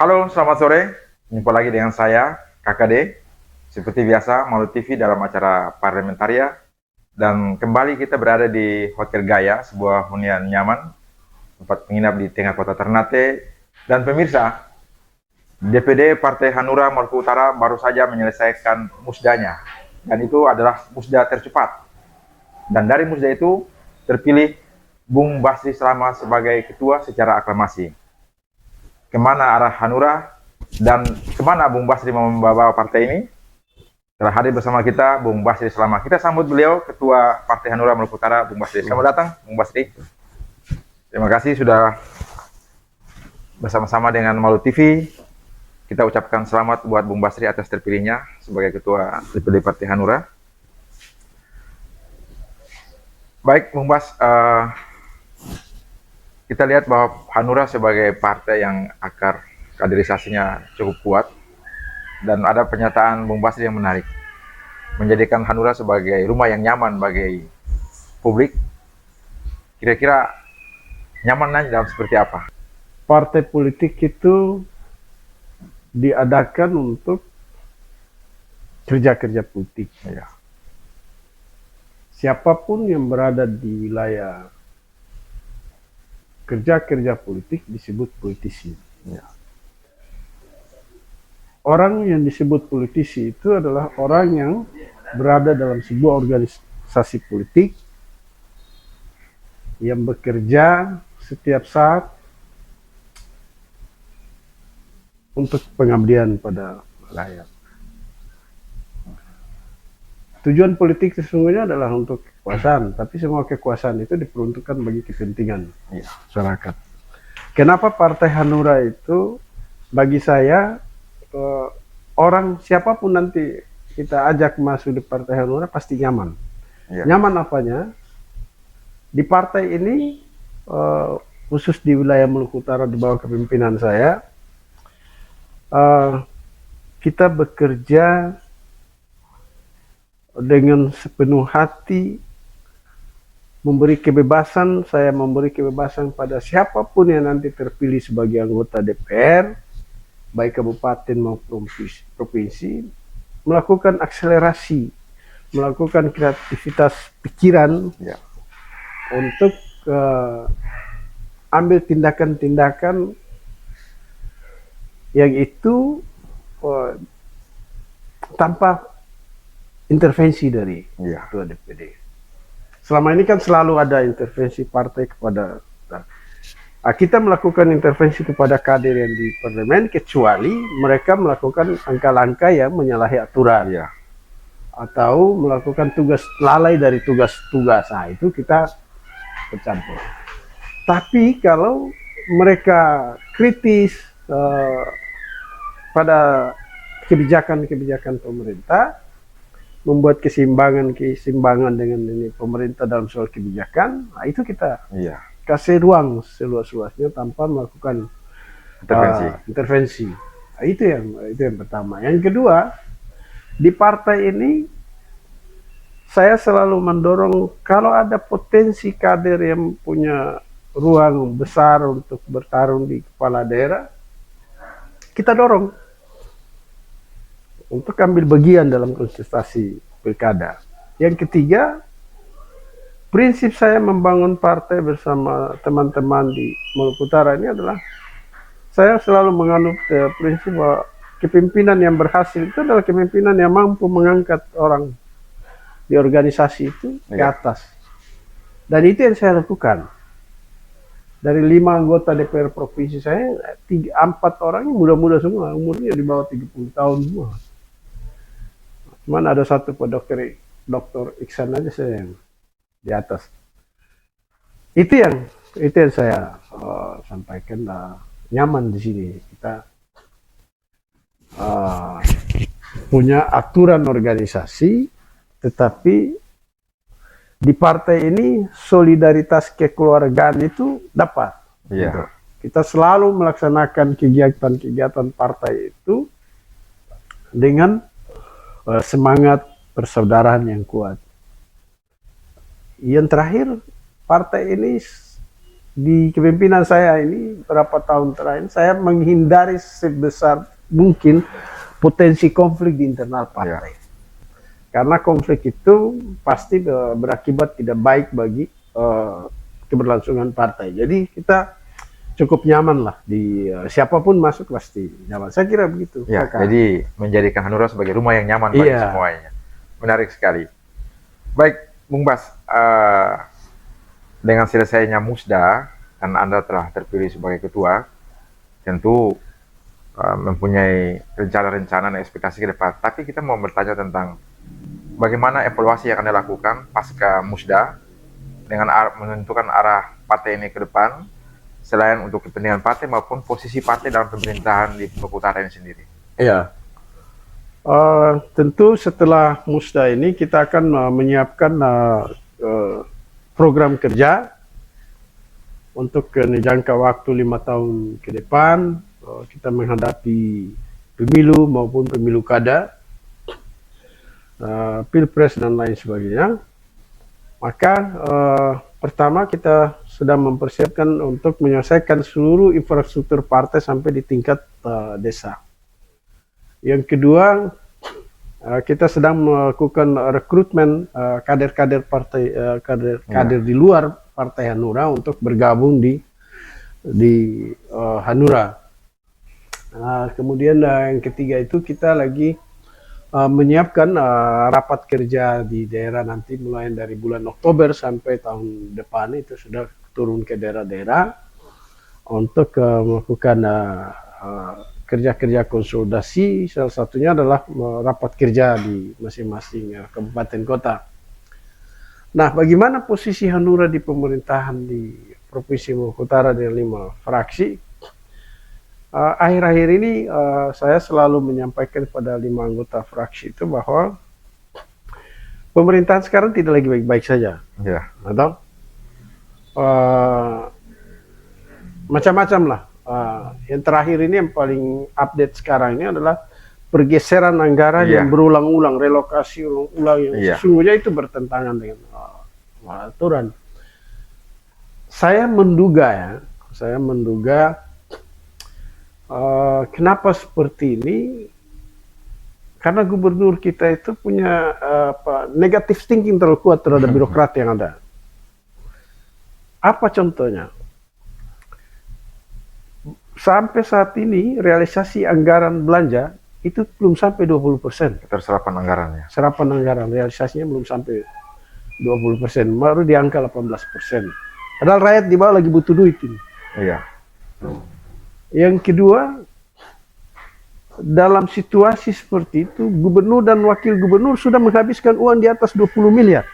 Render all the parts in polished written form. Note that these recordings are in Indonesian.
Halo, selamat sore. Jumpa lagi dengan saya, KKD. Seperti biasa, Malu TV dalam acara Parlamentaria. Dan kembali kita berada di Hotel Gaya, sebuah hunian nyaman, tempat menginap di tengah kota Ternate. Dan pemirsa, DPD Partai Hanura Maluku Utara baru saja menyelesaikan musdanya. Dan itu adalah musda tercepat. Dan dari musda itu terpilih Bung Basri Selama sebagai ketua secara aklamasi. Kemana arah Hanura dan kemana Bung Basri mau membawa partai ini? Telah hadir bersama kita Bung Basri Selama. Kita sambut beliau, Ketua Partai Hanura Maluku Utara, Bung Basri. Selamat datang, Bung Basri. Terima kasih sudah bersama-sama dengan Malu TV. Kita ucapkan selamat buat Bung Basri atas terpilihnya sebagai Ketua DPD Partai Hanura. Baik, Bung Bas, kita lihat bahwa Hanura sebagai partai yang akar kaderisasinya cukup kuat, dan ada pernyataan Bung Basri yang menarik, menjadikan Hanura sebagai rumah yang nyaman bagi publik. Kira-kira nyamannya dalam seperti apa? Partai politik itu diadakan untuk kerja-kerja politik. Ya. Siapapun yang berada di wilayah kerja-kerja politik disebut politisi. Ya. Orang yang disebut politisi itu adalah orang yang berada dalam sebuah organisasi politik yang bekerja setiap saat untuk pengabdian pada rakyat. Tujuan politik sesungguhnya adalah untuk kekuasaan, tapi semua kekuasaan itu diperuntukkan bagi kepentingan masyarakat. Kenapa Partai Hanura itu bagi saya orang siapapun nanti kita ajak masuk di Partai Hanura pasti nyaman. Ya. Nyaman apanya? Di partai ini khusus di wilayah Maluku Utara di bawah kepemimpinan saya, kita bekerja dengan sepenuh hati, memberi kebebasan. Saya memberi kebebasan pada siapapun yang nanti terpilih sebagai anggota DPR, baik kabupaten maupun provinsi, melakukan akselerasi, melakukan kreativitas pikiran untuk ambil tindakan-tindakan yang itu tanpa intervensi dari ketua DPD. Selama ini kan selalu ada intervensi partai kepada kita melakukan intervensi kepada kader yang di parlemen, kecuali mereka melakukan langkah-langkah yang menyalahi aturan atau melakukan tugas lalai dari tugas-tugas. Nah, itu kita bercampur. Tapi kalau mereka kritis pada kebijakan-kebijakan pemerintah, membuat keseimbangan dengan ini pemerintah dalam soal kebijakan, nah itu kita kasih ruang seluas-luasnya tanpa melakukan intervensi. Nah, itu yang pertama. Yang kedua, di partai ini saya selalu mendorong kalau ada potensi kader yang punya ruang besar untuk bertarung di kepala daerah, kita dorong untuk ambil bagian dalam kontestasi pilkada. Yang ketiga, prinsip saya membangun partai bersama teman-teman di Maluku Utara ini adalah saya selalu menganut prinsip bahwa kepemimpinan yang berhasil itu adalah kepemimpinan yang mampu mengangkat orang di organisasi itu ke atas. Dan itu yang saya lakukan. Dari 5 anggota DPR provinsi saya, 4 orang muda-muda semua, umurnya di bawah 30 tahun semua. Cuman ada satu Pak Dokter Iksan aja saya yang di atas. Itu yang saya sampaikan, nyaman di sini. Kita punya aturan organisasi, tetapi di partai ini solidaritas kekeluargaan itu dapat. Gitu. Kita selalu melaksanakan kegiatan-kegiatan partai itu dengan semangat persaudaraan yang kuat. Yang terakhir, partai ini di kepemimpinan saya ini berapa tahun terakhir saya menghindari sebesar mungkin potensi konflik di internal partai. Karena konflik itu pasti berakibat tidak baik bagi keberlangsungan partai. Jadi kita cukup nyaman lah di siapapun masuk pasti nyaman. Saya kira begitu. Ya, jadi menjadikan Hanura sebagai rumah yang nyaman bagi semuanya. Menarik sekali. Baik, Bung Bas, dengan selesainya musda dan Anda telah terpilih sebagai ketua, tentu mempunyai rencana-rencana dan ekspektasi ke depan. Tapi kita mau bertanya tentang bagaimana evaluasi yang Anda lakukan pasca musda dengan menentukan arah partai ini ke depan, selain untuk kepentingan partai maupun posisi partai dalam pemerintahan di Maluku Utara ini sendiri. Iya. Tentu setelah musda ini kita akan menyiapkan program kerja untuk jangka waktu 5 tahun ke depan. Kita menghadapi pemilu maupun pemilu kada, pilpres dan lain sebagainya. Maka pertama kita sedang mempersiapkan untuk menyelesaikan seluruh infrastruktur partai sampai di tingkat desa. Yang kedua, kita sedang melakukan rekrutmen kader-kader partai, kader di luar Partai Hanura untuk bergabung di Hanura. Kemudian yang ketiga itu kita lagi menyiapkan rapat kerja di daerah nanti mulai dari bulan Oktober sampai tahun depan itu sudah turun ke daerah-daerah untuk melakukan kerja-kerja konsolidasi. Salah satunya adalah rapat kerja di masing-masing kabupaten kota. Nah, bagaimana posisi Hanura di pemerintahan di Provinsi Maluku Utara dengan 5 fraksi? Akhir-akhir ini saya selalu menyampaikan pada 5 anggota fraksi itu bahwa pemerintahan sekarang tidak lagi baik-baik saja. Ya. Atau macam-macam lah. Yang terakhir ini yang paling update sekarang ini adalah pergeseran anggaran yang berulang-ulang, relokasi ulang-ulang yang sesungguhnya itu bertentangan dengan aturan. Saya menduga kenapa seperti ini, karena gubernur kita itu punya negative thinking terlalu kuat terhadap birokrat yang ada. Apa contohnya? Sampai saat ini realisasi anggaran belanja itu belum sampai 20%. Terserapan anggarannya. Serapan anggaran realisasinya belum sampai 20%, baru di angka 18%. Padahal rakyat di bawah lagi butuh duit ini. Iya. Yang kedua, dalam situasi seperti itu, gubernur dan wakil gubernur sudah menghabiskan uang di atas 20 miliar.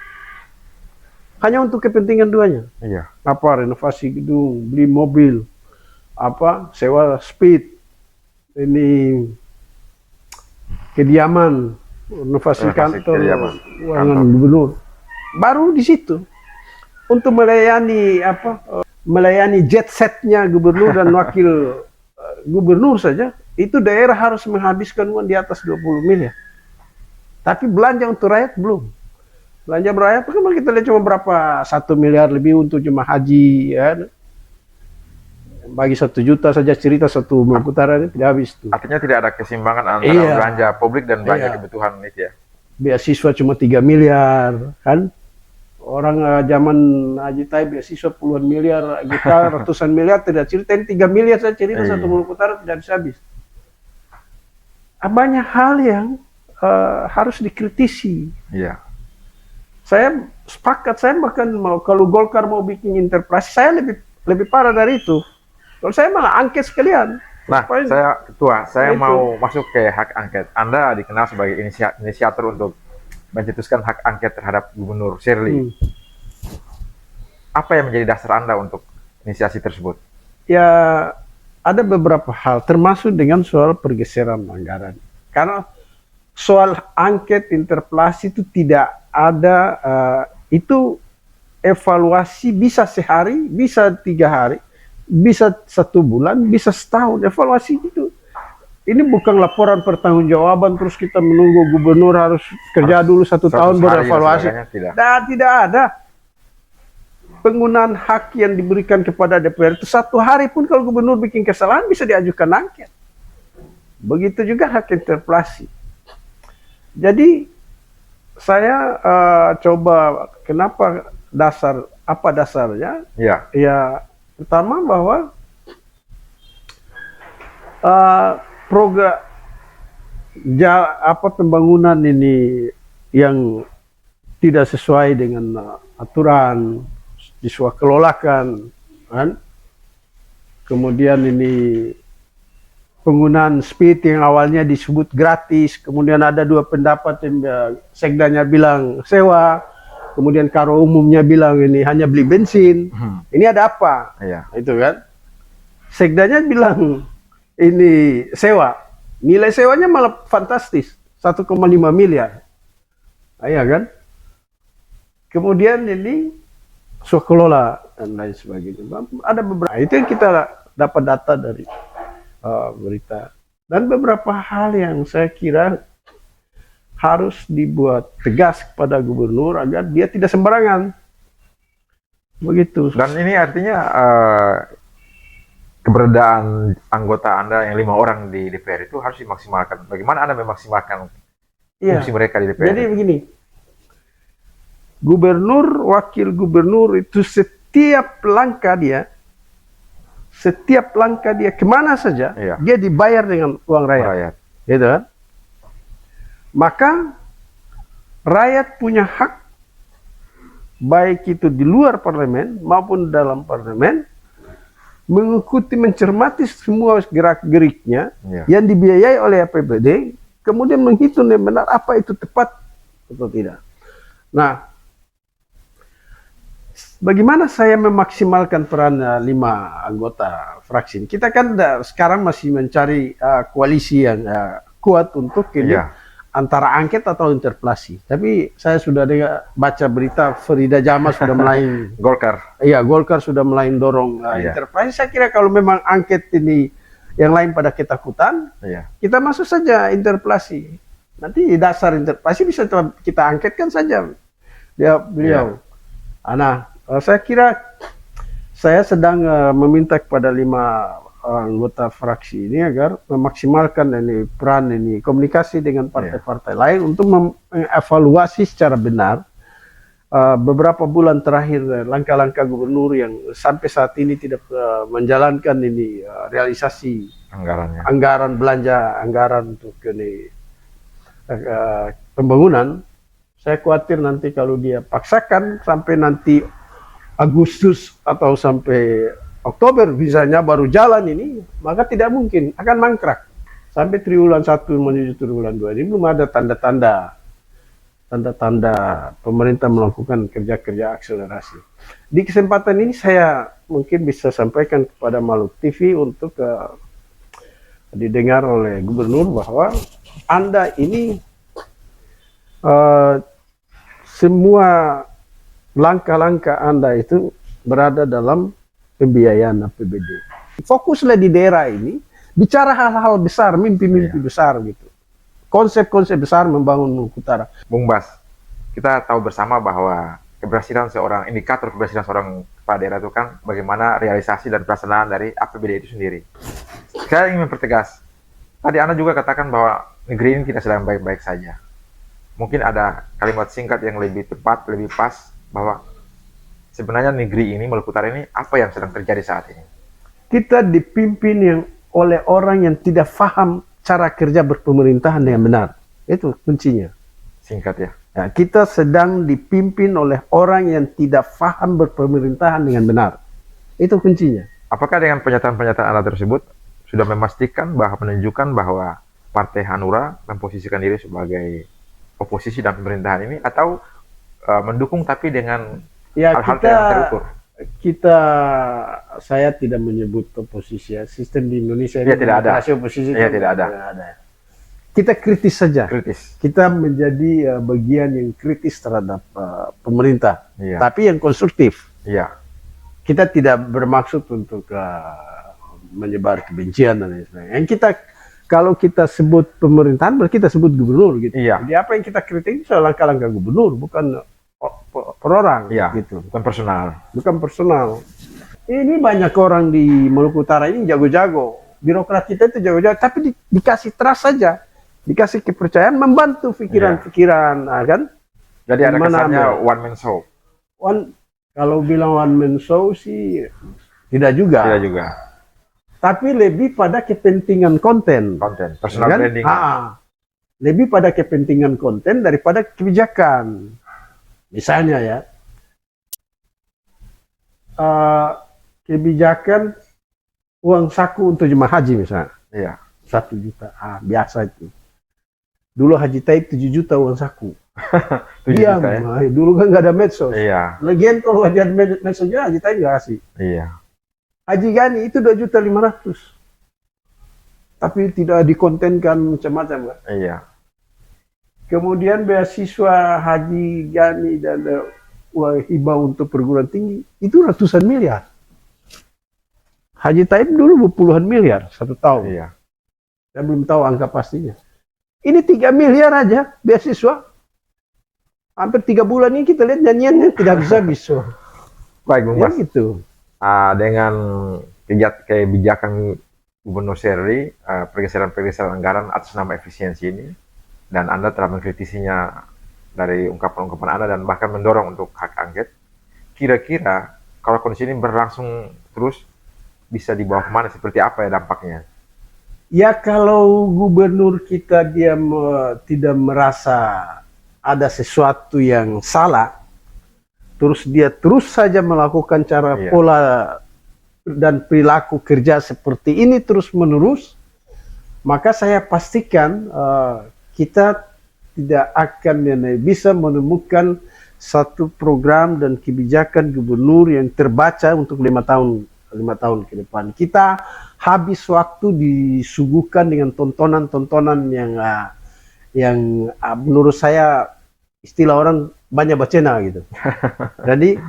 Hanya untuk kepentingan duanya. Iya. Apa, renovasi gedung, beli mobil, apa, sewa speed, ini kediaman, renovasi kantor, ruangan gubernur. Baru di situ untuk melayani melayani jet setnya gubernur dan wakil gubernur saja, itu daerah harus menghabiskan uang di atas 20 miliar. Tapi belanja untuk rakyat belum. Belanja rakyat kan kita lihat cuma berapa, 1 miliar lebih untuk cuma haji, ya. Bagi 1 juta saja cerita satu Maluku Utara ini tidak habis tuh. Artinya tidak ada keseimbangan antara belanja publik dan belanja kebutuhan itu ya. Beasiswa cuma 3 miliar, kan? Orang zaman Haji Taib beasiswa puluhan miliar, kita ratusan miliar tidak cerita, ini 3 miliar saya cerita satu Maluku Utara tidak habis. Banyak hal yang harus dikritisi. Iya. Saya sepakat, saya bahkan mau kalau Golkar mau bikin interpelasi, saya lebih parah dari itu. Kalau saya malah angket sekalian. Nah, saya mau masuk ke hak angket. Anda dikenal sebagai inisiator untuk mencetuskan hak angket terhadap Gubernur Shirley. Apa yang menjadi dasar Anda untuk inisiasi tersebut? Ya, ada beberapa hal, termasuk dengan soal pergeseran anggaran. Karena soal angket interpelasi itu tidak ada, itu evaluasi bisa sehari, bisa 3 hari, bisa 1 bulan, bisa setahun. Evaluasi itu. Ini bukan laporan pertanggungjawaban terus kita menunggu gubernur harus kerja dulu 1 tahun baru evaluasi. Tidak. Tidak ada. penggunaan hak yang diberikan kepada DPR itu 1 hari pun kalau gubernur bikin kesalahan bisa diajukan angket. Begitu juga hak interpelasi. Jadi saya coba kenapa apa dasarnya? Ya. Ya pertama bahwa program pembangunan ini yang tidak sesuai dengan aturan kelolakan, kan? Kemudian ini penggunaan speed yang awalnya disebut gratis, kemudian ada 2 pendapat yang sekdanya bilang sewa, kemudian karo umumnya bilang ini hanya beli bensin. Ini ada apa? Iya. Itu kan. Sekdanya bilang ini sewa. Nilai sewanya malah fantastis, 1,5 miliar. Iya kan? Kemudian ini kelola dan lain sebagainya. Ada beberapa. Itu yang kita dapat data dari berita. Dan beberapa hal yang saya kira harus dibuat tegas kepada gubernur agar dia tidak sembarangan. Begitu. Dan ini artinya keberadaan anggota Anda yang 5 orang di DPR itu harus dimaksimalkan. Bagaimana Anda memaksimalkan fungsi mereka di DPR? Jadi begini, gubernur, wakil gubernur itu setiap langkah dia kemana saja, dia dibayar dengan uang rakyat. Gitu kan? Maka rakyat punya hak, baik itu di luar parlemen maupun dalam parlemen, mengikuti, mencermati semua gerak-geriknya yang dibiayai oleh APBD, kemudian menghitung yang benar apa itu tepat atau tidak. Nah, bagaimana saya memaksimalkan peran 5 anggota fraksi? Kita kan sekarang masih mencari koalisi yang kuat untuk ini antara angket atau interpelasi. Tapi saya sudah baca berita Farida Jama sudah mulai Golkar. Iya, Golkar sudah mulai dorong interpelasi. Saya kira kalau memang angket ini yang lain pada ketakutan, kita masuk saja interpelasi. Nanti dasar interpelasi bisa kita angketkan saja beliau. Nah, saya kira saya sedang meminta kepada 5 anggota fraksi ini agar memaksimalkan ini peran ini komunikasi dengan partai-partai lain untuk mengevaluasi secara benar beberapa bulan terakhir langkah-langkah gubernur yang sampai saat ini tidak menjalankan ini realisasi anggaran belanja anggaran untuk ini pembangunan. Saya khawatir nanti kalau dia paksakan sampai nanti Agustus atau sampai Oktober misalnya baru jalan ini, maka tidak mungkin, akan mangkrak. Sampai triwulan 1 menuju triwulan 2 ini belum ada tanda-tanda pemerintah melakukan kerja-kerja akselerasi. Di kesempatan ini saya mungkin bisa sampaikan kepada Maluk TV untuk didengar oleh gubernur bahwa Anda ini semua langkah-langkah Anda itu berada dalam pembiayaan APBD. Fokuslah di daerah ini, bicara hal-hal besar, mimpi-mimpi besar gitu. Konsep-konsep besar membangun Maluku Utara. Bung Bas, kita tahu bersama bahwa indikator keberhasilan seorang kepala daerah itu kan bagaimana realisasi dan pelaksanaan dari APBD itu sendiri. Saya ingin mempertegas, tadi Anda juga katakan bahwa negeri ini tidak sedang baik-baik saja. Mungkin ada kalimat singkat yang lebih tepat, lebih pas, bahwa sebenarnya negeri ini, Maluku Utara ini, apa yang sedang terjadi saat ini? Kita dipimpin oleh orang yang tidak paham cara kerja berpemerintahan dengan benar. Itu kuncinya. Singkat ya. Kita sedang dipimpin oleh orang yang tidak paham berpemerintahan dengan benar. Itu kuncinya. Apakah dengan pernyataan-pernyataan Anda tersebut sudah memastikan menunjukkan bahwa Partai Hanura memposisikan diri sebagai oposisi dan pemerintahan ini, atau mendukung tapi dengan hal-hal yang terukur? Saya tidak menyebut oposisi ya. Sistem di Indonesia ini tidak ada. Oposisi tidak ada. Kita kritis saja. Kita menjadi bagian yang kritis terhadap pemerintah, tapi yang konstruktif. Kita tidak bermaksud untuk menyebar kebencian dan lain sebagainya. Kalau kita sebut pemerintahan, berarti kita sebut gubernur gitu. Jadi apa yang kita kritik soal langkah-langkah gubernur, bukan per orang, Iya, gitu. bukan personal. Bukan personal. Ini banyak orang di Maluku Utara ini jago-jago. Birokrat kita itu jago-jago, tapi dikasih trust saja, dikasih kepercayaan, membantu pikiran-pikiran, kan? Jadi ada Mana kesannya ambil? one man show. Kalau bilang one man show sih tidak juga. Tidak juga. Tapi lebih pada kepentingan konten. Konten, personal kan? branding. Lebih pada kepentingan konten daripada kebijakan. Misalnya ya, kebijakan uang saku untuk jemaah haji misalnya. Iya. 1 juta, biasa itu. Dulu Haji Taib 7 juta uang saku. 7 Diam, juta ya? dulu kan nggak ada medsos. Iya. Lagian kalau ada medsosnya Haji Taib nggak kasih. Iya. Haji Gani itu 2.500.000. Tapi tidak dikontenkan macam-macam kan. Iya. Kemudian beasiswa Haji Gani dan hibah untuk perguruan tinggi itu ratusan miliar. Haji Taib dulu puluhan miliar 1 tahun. Iya. Saya belum tahu angka pastinya. Ini 3 miliar aja beasiswa. Hampir 3 bulan ini kita lihat nyanyiannya tidak bisa. Baik, Bung Ya Bas. gitu. Dengan kebijakan Gubernur Sherly, pergeseran-pergeseran anggaran atas nama efisiensi ini, dan Anda telah mengkritisinya dari ungkapan-ungkapan Anda dan bahkan mendorong untuk hak angket, kira-kira kalau kondisi ini berlangsung terus, bisa dibawa kemana, seperti apa ya dampaknya? Ya kalau gubernur kita dia tidak merasa ada sesuatu yang salah, terus dia terus saja melakukan cara pola dan perilaku kerja seperti ini terus menerus, maka saya pastikan kita tidak akan bisa menemukan satu program dan kebijakan gubernur yang terbaca untuk 5 tahun ke depan. Kita habis waktu disuguhkan dengan tontonan-tontonan yang menurut saya istilah orang banyak bacena gitu. Jadi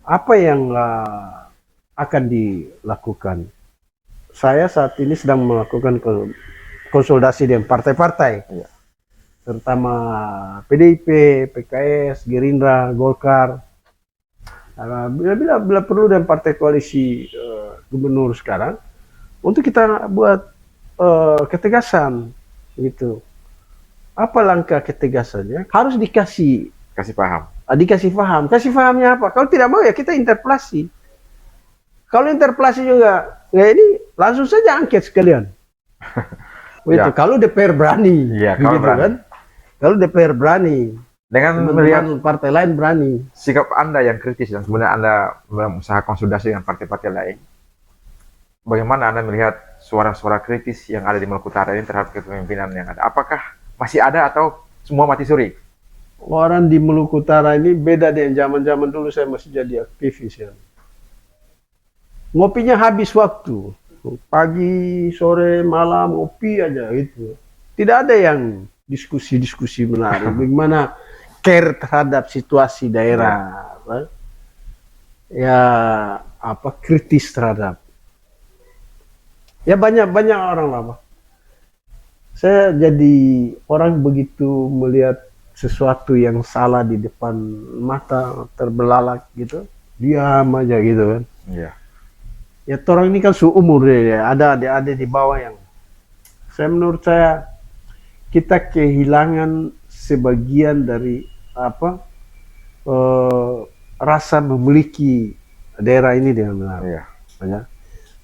apa yang akan dilakukan? Saya saat ini sedang melakukan konsolidasi dengan partai-partai, terutama PDIP, PKS, Gerindra, Golkar. Bila perlu dan partai koalisi gubernur sekarang, untuk kita buat ketegasan gitu. Apa langkah ketegasannya? Harus dikasih paham. Dikasih paham. Kasih pahamnya apa? Kalau tidak mau ya kita interpelasi. Kalau interpelasi juga, ya ini langsung saja angket sekalian. Itu kalau DPR berani, kalau berani. kan? Kalau DPR berani, dengan melihat partai lain berani. Sikap Anda yang kritis dan kemudian Anda berusaha konsolidasi dengan partai-partai lain, bagaimana Anda melihat suara-suara kritis yang ada di Maluku Utara ini terhadap kepemimpinan yang ada? Apakah masih ada atau semua mati suri? Orang di Maluku Utara ini beda dengan zaman-zaman dulu saya masih jadi aktivis ya. Ngopinya habis waktu. Pagi, sore, malam, ngopi aja gitu. Tidak ada yang diskusi-diskusi menarik. Bagaimana care terhadap situasi daerah. Ya, kritis terhadap. Ya banyak orang lama. Saya jadi orang begitu melihat sesuatu yang salah di depan mata terbelalak gitu, diam aja gitu kan. Iya. Ya orang ini kan seumur ya, ada adik-adik di bawah yang menurut saya kita kehilangan sebagian dari rasa memiliki daerah ini dengan benar. Iya. Ya.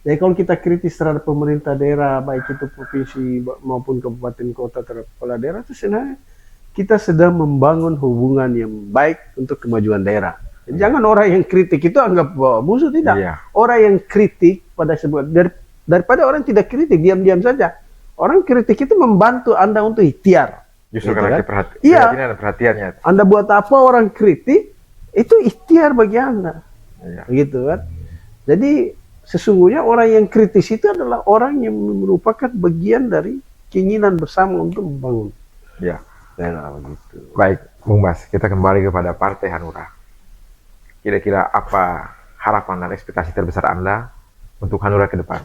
Jadi kalau kita kritis terhadap pemerintah daerah, baik itu provinsi maupun kabupaten kota terhadap kepala daerah, itu sebenarnya kita sedang membangun hubungan yang baik untuk kemajuan daerah. Jangan orang yang kritik itu anggap musuh, tidak. Iya. Orang yang kritik pada sebuah daripada orang tidak kritik, diam-diam saja. Orang kritik itu membantu Anda untuk ikhtiar. Justru gitu karena kan? ada perhatiannya. Anda buat apa orang kritik, itu ikhtiar bagi Anda. Iya. Gitu kan. Jadi sesungguhnya orang yang kritis itu adalah orang yang merupakan bagian dari keinginan bersama untuk membangun. Iya. Daerah begitu. Baik, Bung Bas, kita kembali kepada Partai Hanura. Kira-kira apa harapan dan ekspektasi terbesar Anda untuk Hanura ke depan?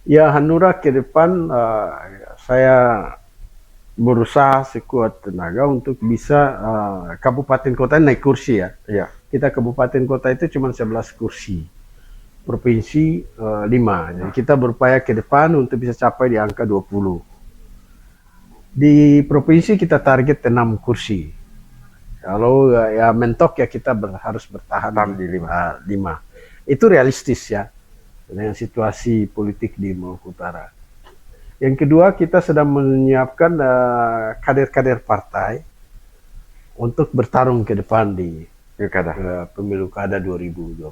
Ya, Hanura ke depan saya berusaha sekuat tenaga untuk bisa kabupaten kota naik kursi ya. Iya. Kita kabupaten kota itu cuma 11 kursi. Provinsi 5. Jadi kita berupaya ke depan untuk bisa capai di angka 20. Di provinsi kita target 6 kursi. Kalau ya mentok ya kita harus bertahan di 5. Itu realistis ya dengan situasi politik di Maluku Utara. Yang kedua, kita sedang menyiapkan kader-kader partai untuk bertarung ke depan di pemilu kada 2029.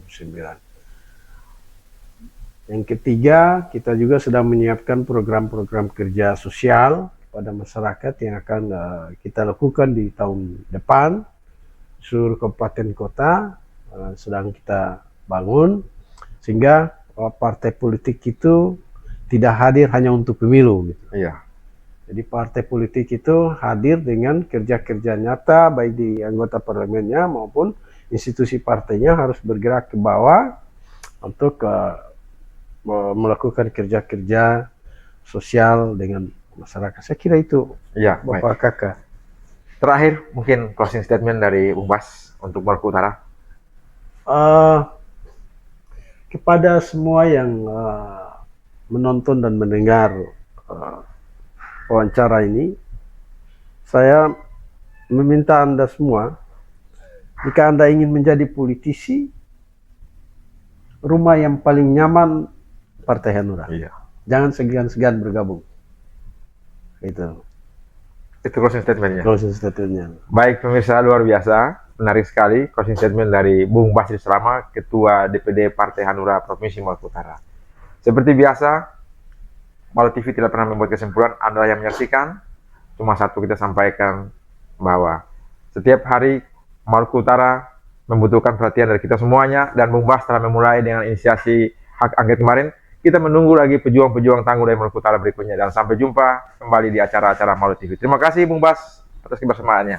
Yang ketiga, kita juga sedang menyiapkan program-program kerja sosial pada masyarakat yang akan kita lakukan di tahun depan. Seluruh kabupaten kota sedang kita bangun, sehingga partai politik itu tidak hadir hanya untuk pemilu. Gitu. Iya. Jadi partai politik itu hadir dengan kerja-kerja nyata, baik di anggota parlemennya maupun institusi partainya harus bergerak ke bawah untuk melakukan kerja-kerja sosial dengan masyarakat. Saya kira itu, Iya, Bapak Kakak. Terakhir, mungkin closing statement dari Bung Bas untuk Maluku Utara. Kepada semua yang menonton dan mendengar wawancara ini, saya meminta Anda semua, jika Anda ingin menjadi politisi, rumah yang paling nyaman Partai Hanura. Iya. Jangan segan-segan bergabung. Itu closing statementnya. Closing statementnya. Baik pemirsa, luar biasa, menarik sekali closing statement dari Bung Basri Slama, Ketua DPD Partai Hanura Provinsi Maluku Utara. Seperti biasa, Malu TV tidak pernah membuat kesimpulan, Anda yang menyaksikan. Cuma satu kita sampaikan, bahwa setiap hari Maluku Utara membutuhkan perhatian dari kita semuanya, dan Bung Bas telah memulai dengan inisiasi hak angket kemarin. Kita menunggu lagi pejuang-pejuang tangguh dari Maluku Utara berikutnya, dan sampai jumpa kembali di acara-acara Malu TV. Terima kasih Bung Bas atas kebersamaannya.